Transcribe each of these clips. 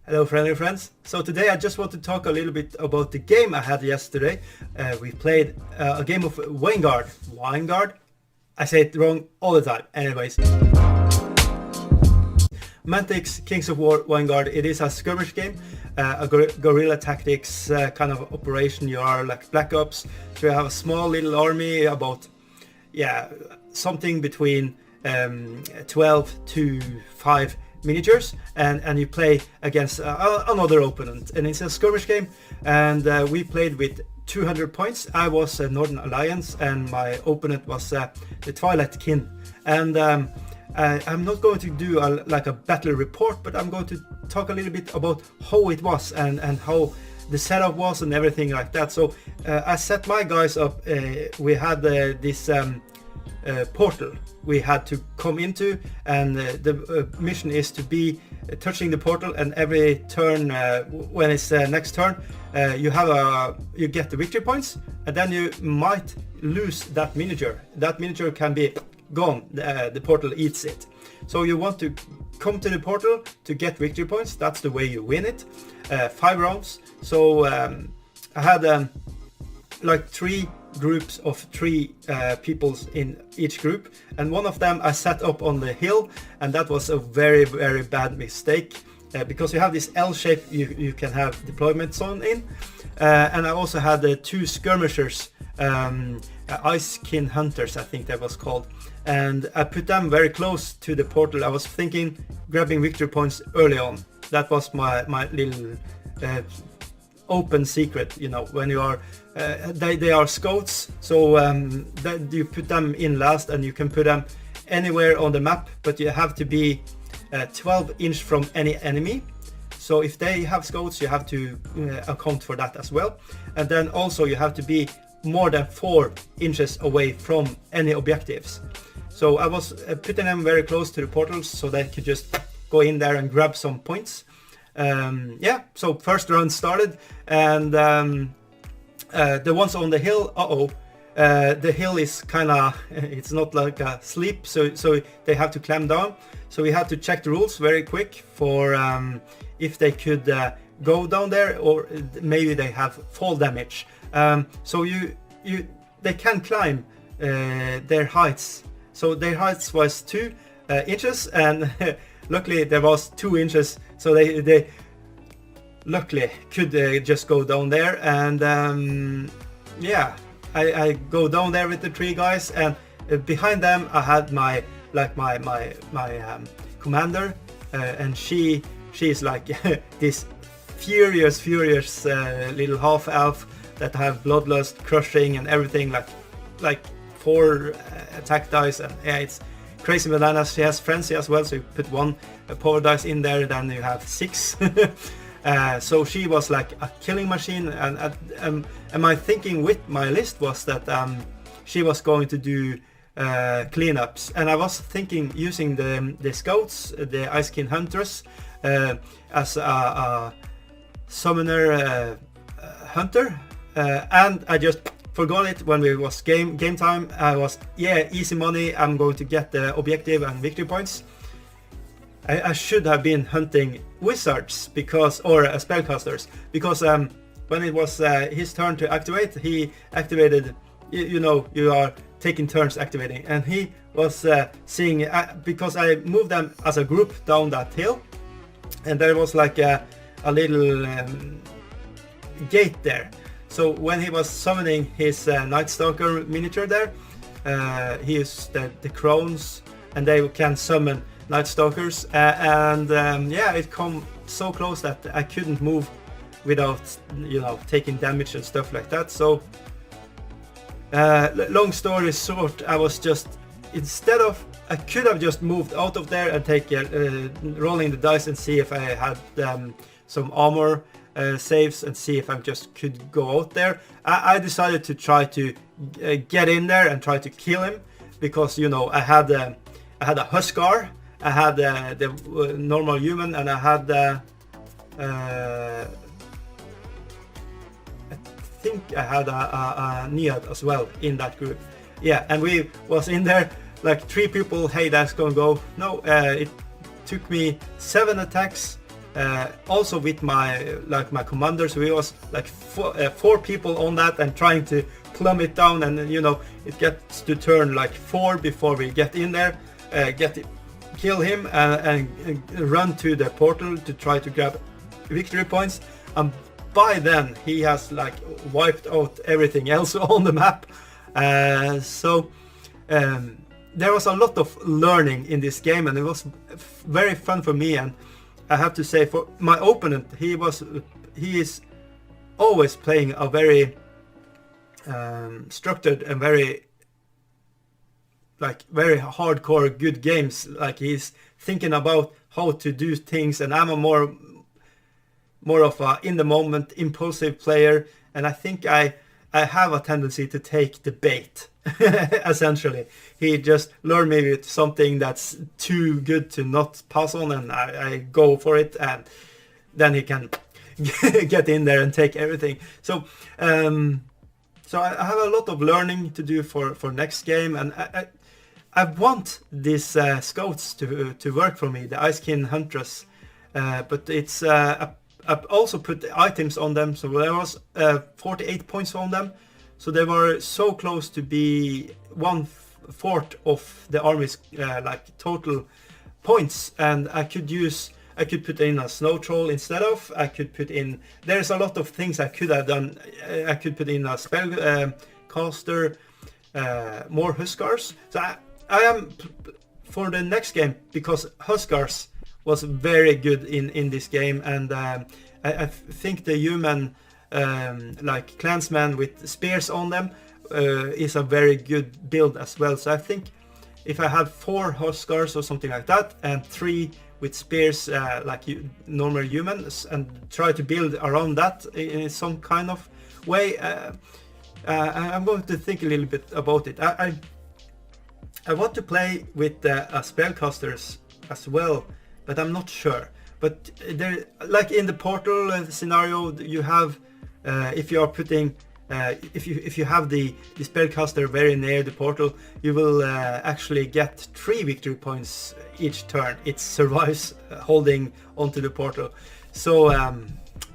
Hello friendly friends. So today I just want to talk a little bit about the game I had yesterday. We played a game of Vanguard. Vanguard? I say it wrong all the time. Anyways. Mantic's Kings of War Vanguard. It is a skirmish game, a guerrilla tactics kind of operation. You are like Black Ops. So you have a small little army, about something between 12 to 5 miniatures, and you play against another opponent, and it's a skirmish game. And we played with 200 points. I was Northern Alliance, and my opponent was the Twillight kin. And I'm not going to do like a battle report, but I'm going to talk a little bit about how it was and how the setup was and everything like that. So I set my guys up. We had this portal we had to come into, and the mission is to be touching the portal, and every turn when it's next turn you get the victory points, and then you might lose that miniature. That miniature can be gone. The portal eats it. So you want to come to the portal to get victory points. That's the way you win it. 5 rounds. So I had like 3 groups of 3 peoples in each group, and one of them I set up on the hill, and that was a very bad mistake, because you have this L shape you can have deployment zone in, and I also had 2 skirmishers, ice kin hunters I think that was called, and I put them very close to the portal. I was thinking grabbing victory points early on. That was my little open secret, you know, when you are they are scouts, so that you put them in last, and you can put them anywhere on the map, but you have to be 12 inch from any enemy. So if they have scouts, you have to account for that as well, and then also you have to be more than 4 inches away from any objectives. So I was putting them very close to the portals so they could just go in there and grab some points. So first round started, and the ones on the hill, the hill is kinda, it's not like a sleep, so they have to climb down. So we had to check the rules very quick for if they could go down there, or maybe they have fall damage. So they can climb their heights. So their heights was 2 inches, and luckily there was 2 inches, so they luckily could just go down there. And I go down there with the 3 guys, and behind them I had my commander, and she's like this furious little half elf that have bloodlust, crushing, and everything, like 4 attack dice, and it's crazy bananas. She has frenzy as well, so you put 1 power dice in there, then you have 6. So she was like a killing machine, and my thinking with my list was that she was going to do cleanups, and I was thinking using the scouts, the ice kin hunters, as a summoner hunter, and I just forgot it when we was game time. I was easy money, I'm going to get the objective and victory points. I should have been hunting wizards or spellcasters, because when it was his turn to activate, he activated, you know, you are taking turns activating, and he was seeing, because I moved them as a group down that hill, and there was like a little gate there. So when he was summoning his Night Stalker miniature there, he used the crones, and they can summon Night Stalkers, it come so close that I couldn't move without, you know, taking damage and stuff like that. So long story short, I was just, I could have just moved out of there and take rolling the dice and see if I had some armor saves, and see if I just could go out there. I decided to try to get in there and try to kill him, because, you know, I had a Huskar, I had the normal human, and I had I think I had a Nead as well in that group. Yeah, and we was in there like 3 people. Hey, that's gonna go. No, it took me 7 attacks Also with my commanders, we was like four people on that and trying to plumb it down, and you know, it gets to turn like 4 before we get in there, kill him and run to the portal to try to grab victory points. And by then he has like wiped out everything else on the map. So there was a lot of learning in this game, and it was very fun for me. And I have to say, for my opponent, he is always playing a very structured and very hardcore good games. Like, he's thinking about how to do things, and I'm a more of a in the moment impulsive player, and I think I have a tendency to take the bait. Essentially, he just lured me with something that's too good to not pass on, and I go for it, and then he can get in there and take everything. So so I have a lot of learning to do for next game, and I want these scouts to work for me, the Icekin Huntress, but it's I've also put items on them, so there was 48 points on them, so they were so close to be 1/4 of the army's like total points, and I could put in a snow troll instead of, I could put in, there's a lot of things I could have done. I could put in a spell caster, more Huskars. So I am for the next game, because Huskars was very good in this game, and I think the human like clansmen with spears on them is a very good build as well. So I think if I have 4 Huskars or something like that, and 3 with spears like normal humans, and try to build around that in some kind of way, I'm going to think a little bit about it. I want to play with spellcasters as well, but I'm not sure. But there, like in the portal scenario, you have if you are putting if you have the spellcaster very near the portal, you will actually get 3 victory points each turn. It survives holding onto the portal. So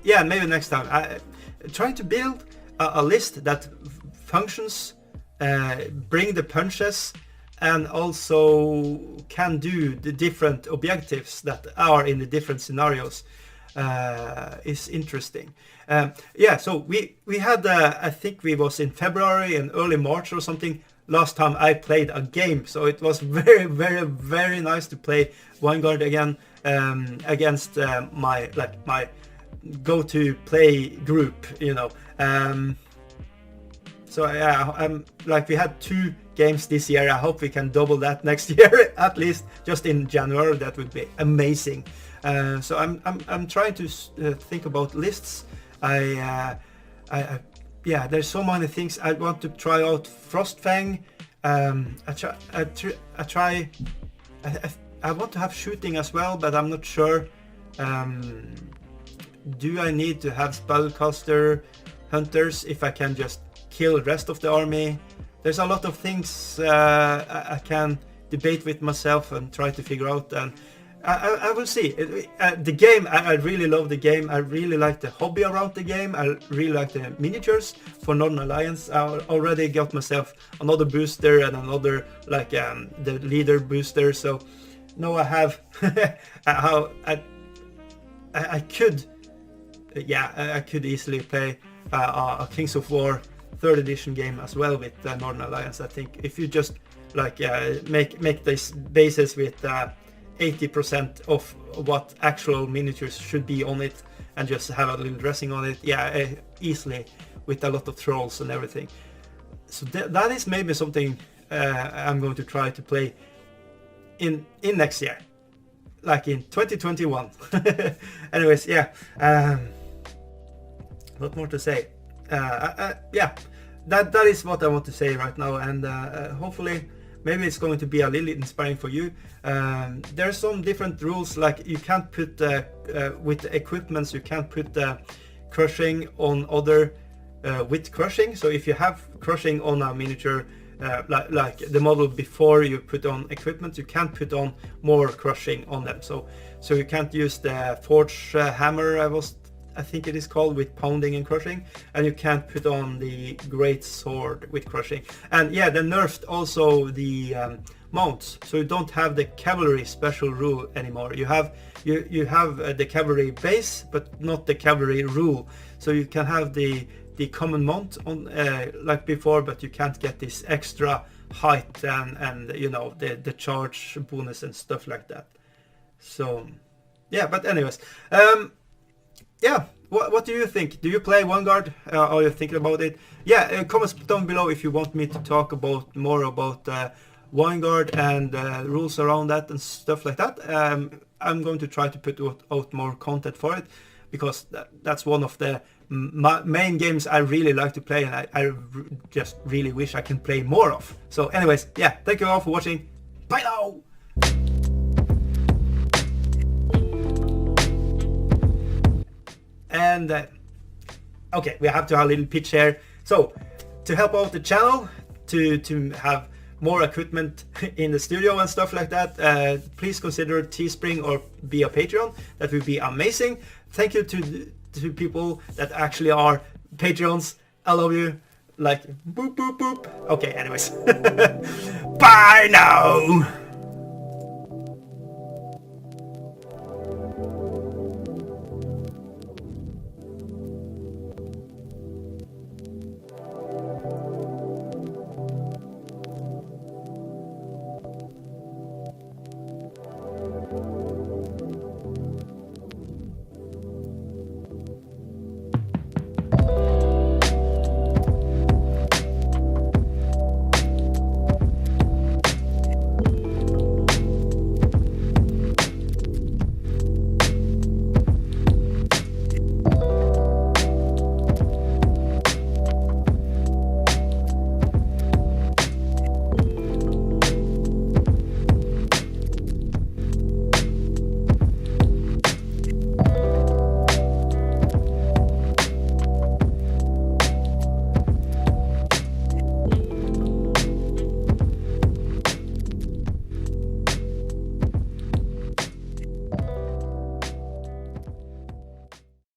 yeah, maybe next time I trying to build a list that functions, bring the punches, and also can do the different objectives that are in the different scenarios, is interesting. Yeah, so we had I think we was in February and early March or something last time I played a game, so it was very, very, very nice to play Vanguard again, against my go-to play group, you know. So yeah, like we had 2 games this year. I hope we can double that next year, at least just in January. That would be amazing. So I'm trying to think about lists. Yeah, there's so many things I want to try out. Frostfang. I want to have shooting as well, but I'm not sure. Do I need to have spellcaster hunters if I can just kill the rest of the army? There's a lot of things I can debate with myself and try to figure out, and I will see. The game, I really love the game. I really like the hobby around the game. I really like the miniatures for Northern Alliance. I already got myself another booster and another like the leader booster. So now I have how I could, yeah, I could easily play a Kings of War 3rd edition game as well with Northern Alliance. I think if you just like make this bases with 80% of what actual miniatures should be on it, and just have a little dressing on it, yeah, easily with a lot of trolls and everything. So that is maybe something I'm going to try to play in next year, like in 2021. Anyways, yeah, what more to say? Yeah, that is what I want to say right now, and hopefully maybe it's going to be a little inspiring for you. There are some different rules, like you can't put with the equipments, you can't put crushing on other with crushing. So if you have crushing on a miniature, like the model before you put on equipment, you can't put on more crushing on them. So you can't use the forge hammer, I think it is called, with pounding and crushing, and you can't put on the great sword with crushing. And yeah, they nerfed also the mounts, so you don't have the cavalry special rule anymore. You have the cavalry base, but not the cavalry rule. So you can have the common mount on like before, but you can't get this extra height and you know, the charge bonus and stuff like that. So yeah, but anyways, yeah, what do you think? Do you play Vanguard? Are you thinking about it? Yeah, comments down below if you want me to talk about more about Vanguard and rules around that and stuff like that. I'm going to try to put out more content for it, because that's one of the main games I really like to play, and I just really wish I can play more of. So anyways, yeah, thank you all for watching. Bye now! And okay, we have to have a little pitch here. So to help out the channel, to have more equipment in the studio and stuff like that, please consider Teespring or be a Patreon. That would be amazing. Thank you to people that actually are Patreons. I love you. Like boop boop boop. Okay, anyways. Bye now.